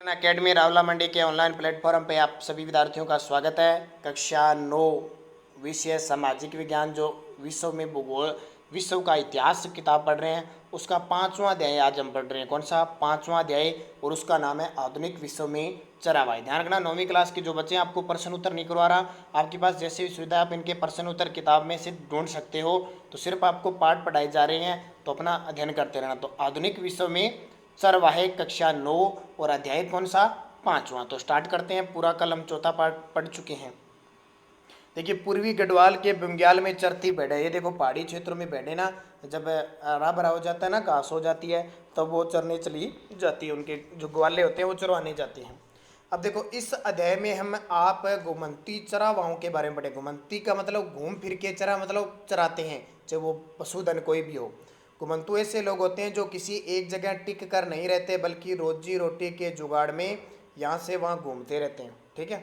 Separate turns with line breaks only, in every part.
Academy Rawla मंडी के online platform पे आप सभी विद्यार्थियों का स्वागत है। कक्षा 9 विषय सामाजिक विज्ञान जो विश्व में भूगोल विश्व का इतिहास किताब पढ़ रहे हैं, उसका 5वां अध्याय आज हम पढ़ रहे हैं। कौन सा 5वां अध्याय? और उसका नाम है आधुनिक विश्व में चरावाही। ध्यान रखना, 9वीं क्लास के जो बच्चे हैं आपको प्रश्न उत्तर नहीं करवा रहा, आपके पास जैसे भी सुविधा आप इनके प्रश्न उत्तर किताब में से ढूंढ सकते हो। तो सिर्फ आपको पाठ पढ़ाए जा रहे हैं, तो अपना अध्ययन करते रहना। तो आधुनिक विश्व में चरवाहे कक्षा 9 और अध्याय कौन सा? 5वां। तो स्टार्ट करते हैं। पूरा कल हम चौथा पाठ पढ़ चुके हैं। देखिए, पूर्वी गढ़वाल के बंग्याल में चरती भेड़ें, ये देखो पहाड़ी क्षेत्रों में भेड़ें ना जब हरा भरा हो जाता है ना, घास हो जाती है, तब वो चरने चली जाती है। उनके जो ग्वाले होते हैं वो चरवाने जाते हैं। अब देखो, इस अध्याय में हम आप घुमंती चरावाहों के बारे में पढ़े। घुमंती का मतलब घूम फिर के चरा, मतलब चराते हैं, चाहे वो पशुधन कोई भी हो। घुमंतु ऐसे लोग होते हैं जो किसी एक जगह टिक कर नहीं रहते, बल्कि रोजी रोटी के जुगाड़ में यहाँ से वहाँ घूमते रहते हैं। ठीक है।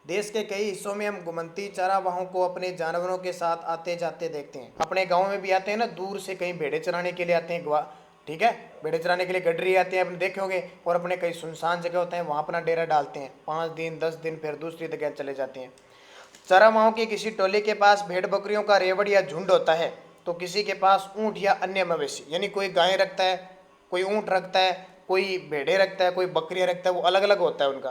देश के कई हिस्सों में हम घुमंती चरावाहों को अपने जानवरों के साथ आते जाते देखते हैं। अपने गांव में भी आते हैं ना, दूर से कहीं भेड़े चराने के लिए आते हैं। ठीक है, भेड़े चराने के लिए गडरी आते हैं, अपने देखे होंगे। और अपने कई सुनसान जगह होते हैं, वहाँ अपना डेरा डालते हैं 5 दिन 10 दिन, फिर दूसरी जगह चले जाते हैं। चरावाहों की किसी टोले के पास भेड़ बकरियों का रेवड़ या झुंड होता है, तो किसी के पास ऊँट या अन्य मवेशी, यानी कोई गाय रखता है, कोई ऊँट रखता है, कोई भेड़े रखता है, कोई बकरियाँ रखता है, वो अलग अलग होता है उनका।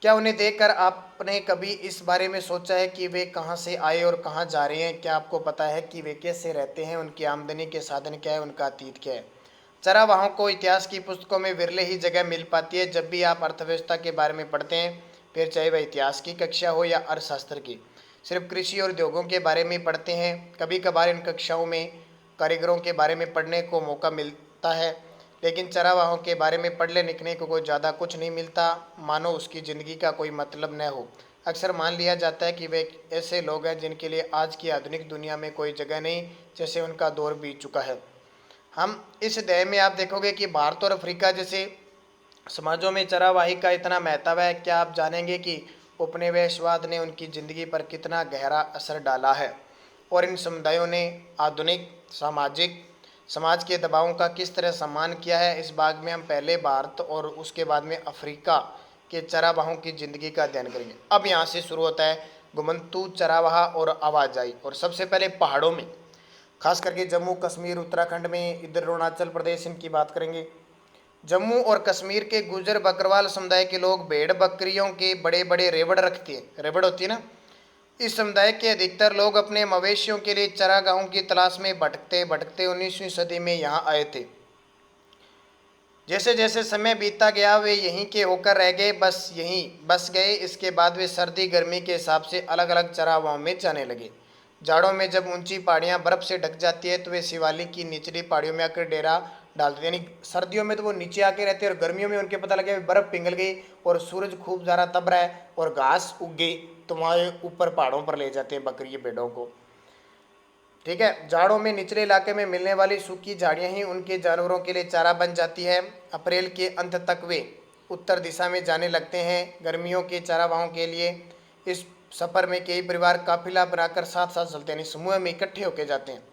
क्या उन्हें देखकर आपने कभी इस बारे में सोचा है कि वे कहाँ से आए और कहाँ जा रहे हैं? क्या आपको पता है कि वे कैसे रहते हैं, उनकी आमदनी के साधन क्या है, उनका अतीत क्या है? चरावाहों को इतिहास की पुस्तकों में विरले ही जगह मिल पाती है। जब भी आप अर्थव्यवस्था के बारे में पढ़ते हैं, फिर चाहे वह इतिहास की कक्षा हो या अर्थशास्त्र की, सिर्फ कृषि और उद्योगों के बारे में पढ़ते हैं। कभी कभार इन कक्षाओं में कारीगरों के बारे में पढ़ने को मौका मिलता है, लेकिन चरावाहों के बारे में पढ़ने लिखने को कोई ज़्यादा कुछ नहीं मिलता, मानो उसकी ज़िंदगी का कोई मतलब न हो। अक्सर मान लिया जाता है कि वे ऐसे लोग हैं जिनके लिए आज की आधुनिक दुनिया में कोई जगह नहीं, जैसे उनका दौर बीत चुका है। हम इस अध्याय में आप देखोगे कि भारत और अफ्रीका जैसे समाजों में चरावाही का इतना महत्व है। क्या आप जानेंगे कि उपनिवेशवाद ने उनकी ज़िंदगी पर कितना गहरा असर डाला है, और इन समुदायों ने आधुनिक समाज के दबावों का किस तरह सम्मान किया है? इस भाग में हम पहले भारत और उसके बाद में अफ्रीका के चरावाहों की ज़िंदगी का अध्ययन करेंगे। अब यहाँ से शुरू होता है घुमंतू चरावाहा और आवाजाही। और सबसे पहले पहाड़ों में, खास करके जम्मू कश्मीर, उत्तराखंड में, इधर अरुणाचल प्रदेश, इनकी बात करेंगे। जम्मू और कश्मीर के गुर्जर बकरवाल समुदाय के लोग भेड़ बकरियों के बड़े बड़े रेवड़ रखते हैं। रेवड़ होती है ना। इस समुदाय के अधिकतर लोग अपने मवेशियों के लिए चरागाहों की तलाश में भटकते भटकते 19वीं सदी में यहाँ आए थे। जैसे जैसे समय बीतता गया वे यहीं के होकर रह गए, बस यहीं बस गए। इसके बाद वे सर्दी गर्मी के हिसाब से अलग अलग चरागाहों में जाने लगे। जाड़ों में जब ऊंची पहाड़ियाँ बर्फ से ढक जाती है, तो वे शिवालिक की निचली पहाड़ियों में आकर डेरा डालते, यानी सर्दियों में तो वो नीचे आके रहते हैं, और गर्मियों में उनके पता लगे बर्फ पिघल गई और सूरज खूब ज़्यादा तप रहा है और घास उग गई, तो वहाँ ऊपर पहाड़ों पर ले जाते हैं बकरी भेड़ों को। ठीक है। जाड़ों में निचले इलाके में मिलने वाली सूखी झाड़ियाँ ही उनके जानवरों के लिए चारा बन जाती है। अप्रैल के अंत तक वे उत्तर दिशा में जाने लगते हैं गर्मियों के चरावाहों के लिए। इस सफ़र में कई परिवार काफिला बनाकर साथ साथ चलते हैं, यानी समूह में इकट्ठे होकर जाते हैं।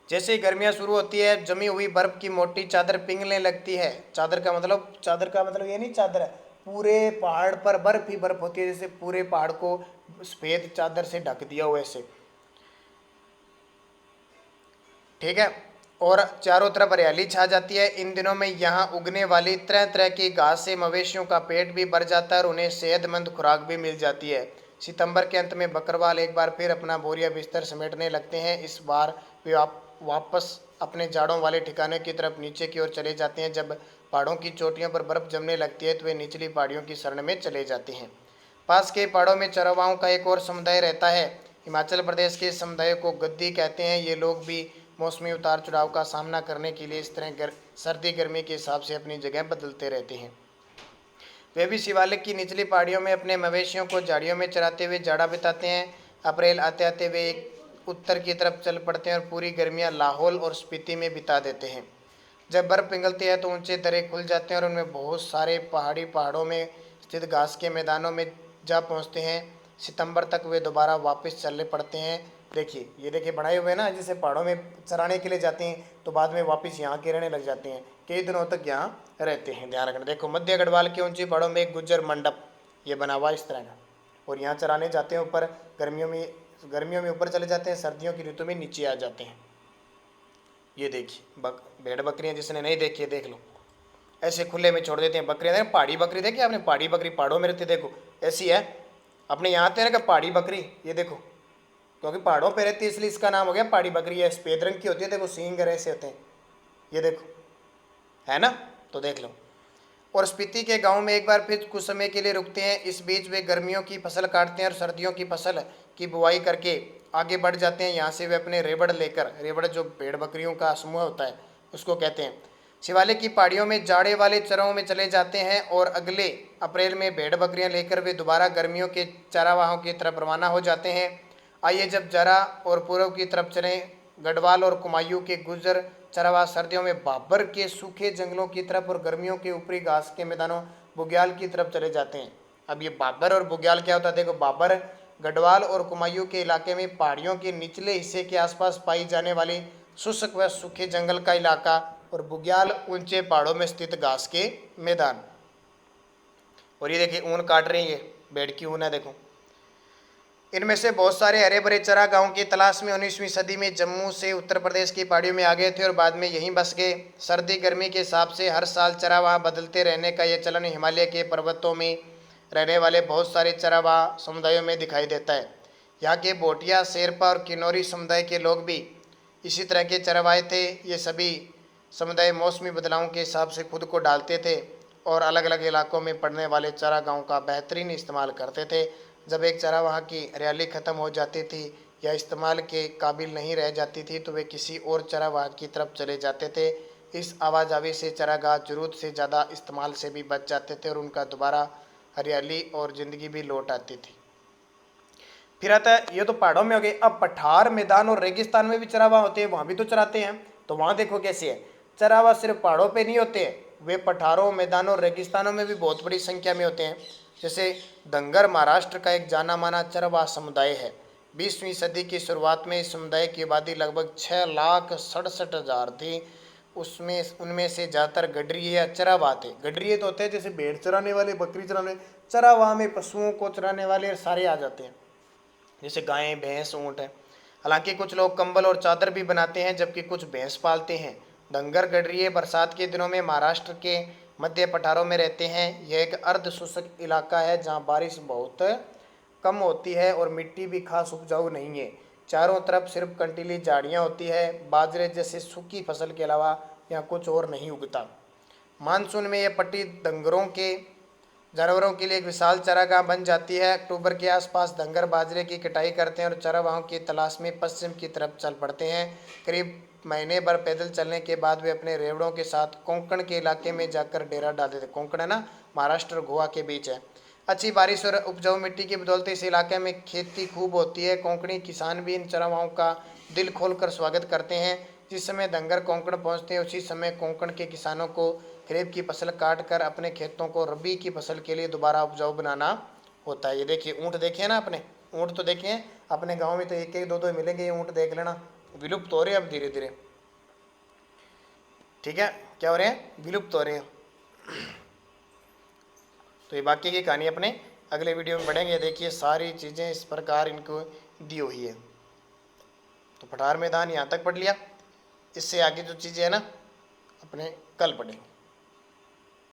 जैसे ही गर्मियाँ शुरू होती है, जमी हुई बर्फ़ की मोटी चादर पिघलने लगती है। चादर का मतलब ये नहीं चादर है, पूरे पहाड़ पर बर्फ़ ही बर्फ़ होती है, जैसे पूरे पहाड़ को सफ़ेद चादर से ढक दिया हो ऐसे। ठीक है। और चारों तरफ हरियाली छा जाती है। इन दिनों में यहाँ उगने वाली तरह तरह की घास से मवेशियों का पेट भी भर जाता है और उन्हें सेहतमंद खुराक भी मिल जाती है। सितंबर के अंत में बकरवाल एक बार फिर अपना बोरिया बिस्तर समेटने लगते हैं। इस बार वे वापस अपने जाड़ों वाले ठिकाने की तरफ नीचे की ओर चले जाते हैं। जब पहाड़ों की चोटियों पर बर्फ़ जमने लगती है, तो वे निचली पहाड़ियों की शरण में चले जाते हैं। पास के पहाड़ों में चरवाहों का एक और समुदाय रहता है। हिमाचल प्रदेश के समुदाय को गद्दी कहते हैं। ये लोग भी मौसमी उतार चढ़ाव का सामना करने के लिए इस तरह सर्दी गर्मी के हिसाब से अपनी जगह बदलते रहते हैं। वे भी शिवालिक की निचली पहाड़ियों में अपने मवेशियों को झाड़ियों में चराते हुए जाड़ा बिताते हैं। अप्रैल आते आते वे एक उत्तर की तरफ चल पड़ते हैं और पूरी गर्मियाँ लाहौल और स्पीति में बिता देते हैं। जब बर्फ़ पिघलती है तो ऊंचे दर्रे खुल जाते हैं और उनमें बहुत सारे पहाड़ों में स्थित घास के मैदानों में जा पहुंचते हैं। सितंबर तक वे दोबारा वापस चलने पड़ते हैं। देखिए ये देखिए बनाए हुए हैं ना, जैसे पहाड़ों में चराने के लिए जाते हैं तो बाद में वापस यहाँ के रहने लग जाते हैं, कई दिनों तक यहाँ रहते हैं। ध्यान रखना। देखो मध्य गढ़वाल के ऊंचे पहाड़ों में एक गुज्जर मंडप ये बना हुआ इस तरह का, और यहाँ चराने जाते हैं ऊपर। गर्मियों में ऊपर चले जाते हैं, सर्दियों की ऋतु में नीचे आ जाते हैं। ये देखिए भेड़ बकरियाँ, जिसने नहीं देखी है देख लो, ऐसे खुले में छोड़ देते हैं बकरियाँ। देखो पहाड़ी बकरी देखी आपने, पहाड़ी बकरी पहाड़ों में रहती है, देखो ऐसी है। अपने यहाँ आते हैं ना पहाड़ी बकरी, ये देखो, क्योंकि पहाड़ों पे रहती है इसलिए इसका नाम हो गया पहाड़ी बकरी। है सफेद रंग की होती है, देखो सींग ऐसे होते हैं, ये देखो है ना, तो देख लो। और स्पीति के गांव में एक बार फिर कुछ समय के लिए रुकते हैं। इस बीच वे गर्मियों की फसल काटते हैं और सर्दियों की फसल की बुआई करके आगे बढ़ जाते हैं। यहाँ से वे अपने रेवड़ लेकर, रेवड़ जो भेड़ बकरियों का समूह होता है उसको कहते हैं, शिवालिक की पहाड़ियों में जाड़े वाले चराओं में चले जाते हैं और अगले अप्रैल में भेड़ बकरियां लेकर वे दोबारा गर्मियों के चारावाहों की तरफ रवाना हो जाते हैं। आइए जब जरा और पूर्व की तरफ चलें, गढ़वाल और कुमायूं के गुजर चरावाह सर्दियों में बाबर के सूखे जंगलों की तरफ और गर्मियों के ऊपरी घास के मैदानों बुग्याल की तरफ चले जाते हैं। अब ये बाबर और बुग्याल क्या होता है, देखो बाबर गढ़वाल और कुमायूं के इलाके में पहाड़ियों के निचले हिस्से के आसपास पाई जाने वाली शुष्क व सूखे जंगल का इलाका, और बुग्याल ऊंचे पहाड़ों में स्थित घास के मैदान। और ये देखिए ऊन काट रही है, भेड़ की ऊन है देखो। इनमें से बहुत सारे हरे भरे चरागाहों की तलाश में 19वीं सदी में जम्मू से उत्तर प्रदेश की पहाड़ियों में आ गए थे और बाद में यहीं बस गए। सर्दी गर्मी के हिसाब से हर साल चरागाह बदलते रहने का यह चलन हिमालय के पर्वतों में रहने वाले बहुत सारे चरागाह समुदायों में दिखाई देता है। यहाँ के भोटिया, शेरपा और किन्नौरी समुदाय के लोग भी इसी तरह के चरवाहे थे। ये सभी समुदाय मौसमी बदलावों के हिसाब से खुद को डालते थे और अलग अलग इलाकों में पड़ने वाले चरागाहों का बेहतरीन इस्तेमाल करते थे। जब एक चरागाह की हरियाली ख़त्म हो जाती थी या इस्तेमाल के काबिल नहीं रह जाती थी तो वे किसी और चरागाह की तरफ चले जाते थे। इस आवाजावी से चरागाह ज़रूरत से ज़्यादा इस्तेमाल से भी बच जाते थे और उनका दोबारा हरियाली और ज़िंदगी भी लौट आती थी। फिर आता है, ये तो पहाड़ों में हो गए। अब पठार, मैदान और रेगिस्तान में भी चरागाह होते हैं, वहाँ भी तो चराते हैं। तो वहाँ देखो कैसे है, चरागाह सिर्फ पहाड़ों पे नहीं होते हैं, वे पठारों, मैदानों और रेगिस्तानों में भी बहुत बड़ी संख्या में होते हैं। जैसे दंगर महाराष्ट्र का एक जाना माना चरवाह समुदाय है। 20वीं सदी की शुरुआत में इस समुदाय की आबादी लगभग 6,67,000 थी। उनमें से ज़्यादातर गडरिये या चरावाह थे। गडरिये तो होते हैं जैसे भेड़ चराने वाले, बकरी चराने, चरावाह में पशुओं को चराने वाले सारे आ जाते हैं, जैसे गायें, भैंस, ऊँट है। हालांकि कुछ लोग कंबल और चादर भी बनाते हैं जबकि कुछ भैंस पालते हैं। डंगर गडरिये बरसात के दिनों में महाराष्ट्र के मध्य पठारों में रहते हैं। यह एक अर्ध शुष्क इलाका है जहाँ बारिश बहुत कम होती है और मिट्टी भी खास उपजाऊ नहीं है। चारों तरफ सिर्फ कंटीली झाड़ियाँ होती है। बाजरे जैसे सूखी फसल के अलावा यहाँ कुछ और नहीं उगता। मानसून में यह पट्टी डंगरों के जानवरों के लिए एक विशाल चरागाह बन जाती है। अक्टूबर के आसपास डंगर बाजरे की कटाई करते हैं और चरागाहों की तलाश में पश्चिम की तरफ चल पड़ते हैं। करीब महीने भर पैदल चलने के बाद वे अपने रेवड़ों के साथ कोंकण के इलाके में जाकर डेरा डाल देते। कोंकण है ना, महाराष्ट्र और गोवा के बीच है। अच्छी बारिश और उपजाऊ मिट्टी की बदौलत इस इलाके में खेती खूब होती है। कोंकणी किसान भी इन चरागाहों का दिल खोलकर स्वागत करते हैं। जिस समय डंगर कोंकण पहुंचते हैं उसी समय कोंकण के किसानों को खरीफ की फसल काट कर अपने खेतों को रबी की फसल के लिए दोबारा उपजाऊ बनाना होता है। ये देखिए ऊँट देखे ना आपने, ऊँट तो देखे हैं अपने गांव में, तो एक एक दो दो मिलेंगे। ये ऊँट देख लेना, विलुप्त हो रहे हैं अब धीरे धीरे। ठीक है, क्या हो रहे हैं, विलुप्त हो रहे हैं। तो ये बाकी की कहानी अपने अगले वीडियो में बढ़ेंगे। देखिए सारी चीज़ें इस प्रकार इनको दी हुई है। तो पठार मैदान यहाँ तक पढ़ लिया, इससे आगे जो चीज़ें हैं ना अपने कल पढ़ेंगे।